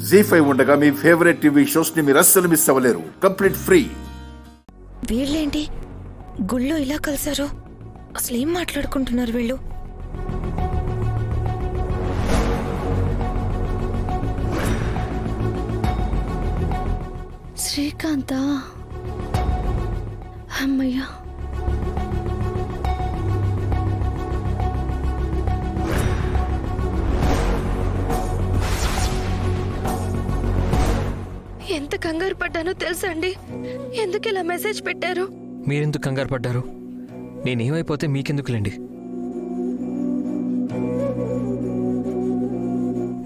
జీ5 ఉండగా మీ favourite TV shows ని మీరు అస్సలు మిస్ అవ్వలేరు. Complete free. వీళ్ళేంటి గుళ్ళో ఇలా కలిసారు? అసలు ఏం మాట్లాడుకుంటున్నారు వీళ్ళు? శ్రీకాంత, అమ్మయ్యా. ఎంత కంగారు పడ్డానో తెలుసా అండి? ఎందుకు ఇలా మెసేజ్ పెట్టారు? మీరెందుకు కంగారు పడ్డారు? నేనేమైపోతే మీకెందుకులేండి.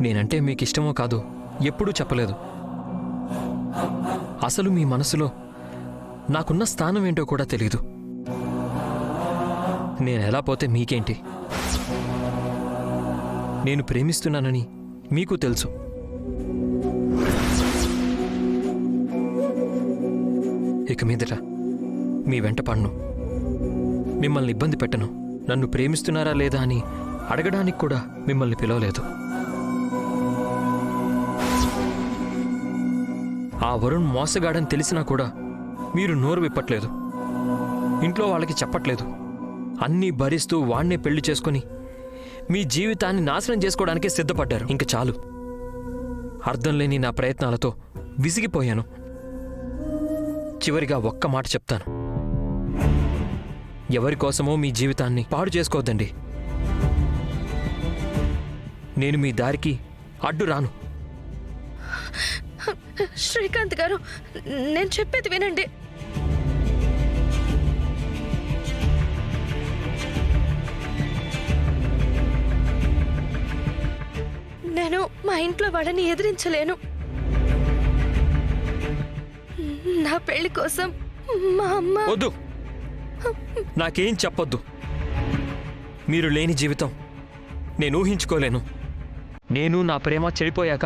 నేనంటే మీకు ఇష్టమో కాదో ఎప్పుడూ చెప్పలేదు. అసలు మీ మనసులో నాకున్న స్థానం ఏంటో కూడా తెలీదు. నేనెలా పోతే మీకేంటి? నేను ప్రేమిస్తున్నానని మీకు తెలుసు. ఇక మీదట మీ వెంట పడను, మిమ్మల్ని ఇబ్బంది పెట్టను. నన్ను ప్రేమిస్తున్నారా లేదా అని అడగడానికి కూడా మిమ్మల్ని పిలవలేదు. ఆ వరుణ్ మోసగాడని తెలిసినా కూడా మీరు నోరు విప్పట్లేదు, ఇంట్లో వాళ్ళకి చెప్పట్లేదు. అన్నీ భరిస్తూ వాణ్ణే పెళ్లి చేసుకుని మీ జీవితాన్ని నాశనం చేసుకోవడానికే సిద్ధపడ్డారు. ఇంక చాలు. అర్థం లేని నా ప్రయత్నాలతో విసిగిపోయాను. చివరిగా ఒక్క మాట చెప్తాను. ఎవరి కోసమో మీ జీవితాన్ని పాడు చేసుకోవద్దండి. నేను మీ దారికి అడ్డు రాను. శ్రీకాంత్ గారు, నేను చెప్పేది వినండి. నేను మా ఇంట్లో వాళ్ళని ఎదిరించలేను. నా పెళ్లి కోసం మా అమ్మ... వద్దు, నాకేం చెప్పొద్దు. మీరు లేని జీవితం నేను ఊహించుకోలేను. నేను నా ప్రేమ చెడిపోయాక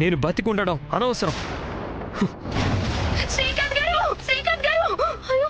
నేను బతికుండడం అనవసరం. శ్రీకాంత్ గారు, శ్రీకాంత్ గారు! అయ్యో!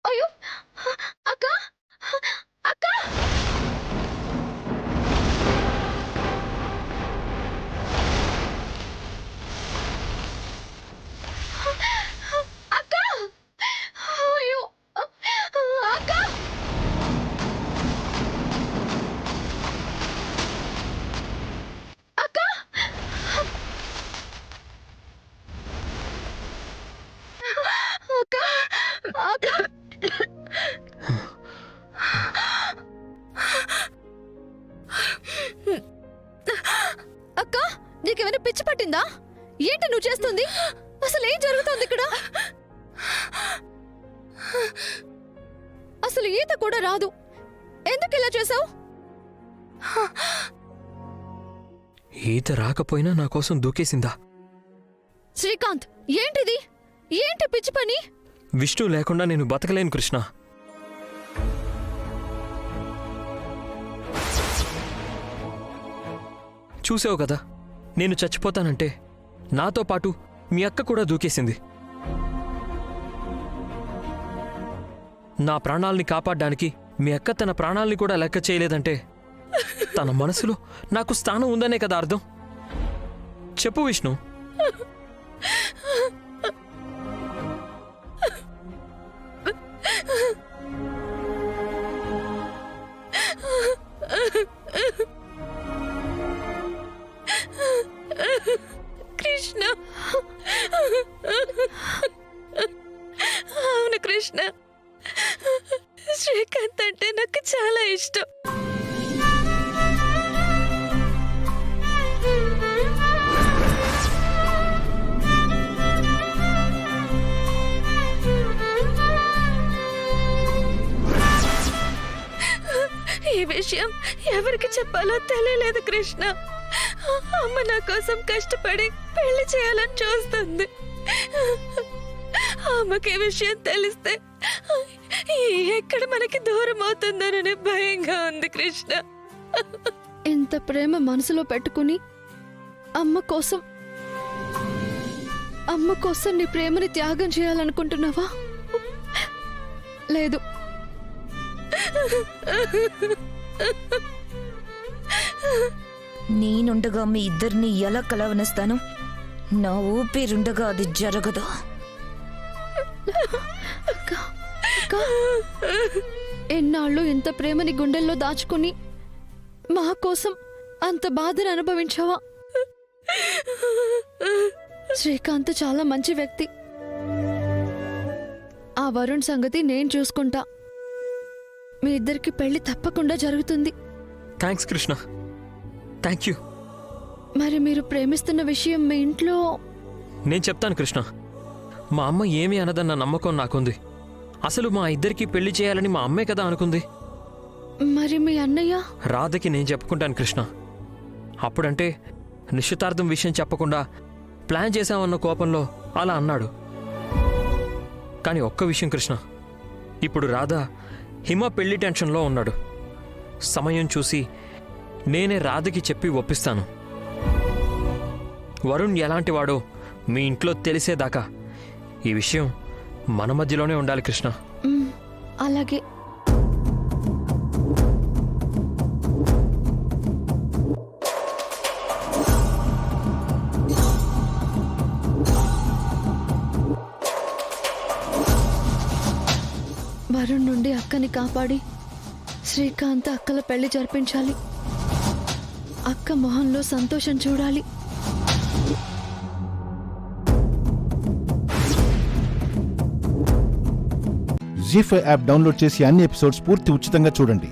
అయ్యో! అక్క! అక్క! అక్క! అయ్యో! అక్క! అక్క! అక్క! అక్క! అక్క, నీకేమైనా పిచ్చి పట్టిందా? ఏంటి నువ్వు చేస్తుంది? అసలు ఏం జరుగుతుంది ఇక్కడ? అసలు ఈత కూడా రాదు, ఎందుకు ఇలా చేసావు? ఈత రాకపోయినా నా కోసం దూకేసిందా? శ్రీకాంత్, ఏంటిది? ఏంటి పిచ్చి పని? విష్ణు లేకుండా నేను బతకలేను కృష్ణ. చూసావు కదా, నేను చచ్చిపోతానంటే నాతో పాటు మీ అక్క కూడా దూకేసింది. నా ప్రాణాల్ని కాపాడడానికి మీ అక్క తన ప్రాణాల్ని కూడా లెక్క చేయలేదంటే తన మనసులో నాకు స్థానం ఉందనే కదా అర్థం. చెప్పు విష్ణు. కృష్ణ, అవును కృష్ణ, శ్రీకాంత్ అంటే నాకు చాలా ఇష్టం. ఈ విషయం ఎవరికి చెప్పాలో తెలియలేదు కృష్ణ. అమ్మ నా కోసం కష్టపడి పెళ్లి చేయాలని చూస్తుంది. ఆమెకి ఈ విషయం తెలిస్తే ఎక్కడ మనకి దూరం అవుతుందోననే భయంగా ఉంది కృష్ణ. ఇంత ప్రేమ మనసులో పెట్టుకుని అమ్మ కోసం నీ ప్రేమని త్యాగం చేయాలనుకుంటున్నావా? లేదు. నేనుండగా మీ ఇద్దరిని ఎలా కలవనిస్తాను? నా ఊపిరుండగా అది జరగదు. ఎన్నాళ్ళు ఇంత ప్రేమని గుండెల్లో దాచుకుని మా కోసం అంత బాధను అనుభవించావా? శ్రీకాంత్ చాలా మంచి వ్యక్తి. ఆ వరుణ్ సంగతి నేను చూసుకుంటా. మీ ఇద్దరికి పెళ్లి తప్పకుండా జరుగుతుంది. Thanks Krishna, thank you. మరి మీరు ప్రేమిస్తున్న విషయం మీ ఇంట్లో? నేను చెప్తాను కృష్ణ. మా అమ్మ ఏమీ అనదన్న నమ్మకం నాకుంది. అసలు మా ఇద్దరికి పెళ్లి చేయాలని మా అమ్మే కదా అనుకుంది. మరి మీ అన్నయ్య? రాధకి నేను చెప్పుకుంటాను కృష్ణ. అప్పుడంటే నిశ్చితార్థం విషయం చెప్పకుండా ప్లాన్ చేశామన్న కోపంలో అలా అన్నాడు. కానీ ఒక్క విషయం కృష్ణ, ఇప్పుడు రాధ హిమ పెళ్లి టెన్షన్లో ఉన్నాడు. సమయం చూసి నేనే రాధకి చెప్పి ఒప్పిస్తాను. వరుణ్ ఎలాంటివాడో మీ ఇంట్లో తెలిసేదాకా ఈ విషయం మన మధ్యలోనే ఉండాలి కృష్ణ. అలాగే. వరుణ్ నుండి అక్కని కాపాడి శ్రీకాంత్ అక్కల పెళ్లి జరిపించాలి. అక్క మొహంలో సంతోషం చూడాలి. జీ5 యాప్ డౌన్లోడ్ చేసి అన్ని ఎపిసోడ్స్ పూర్తి ఉచితంగా చూడండి.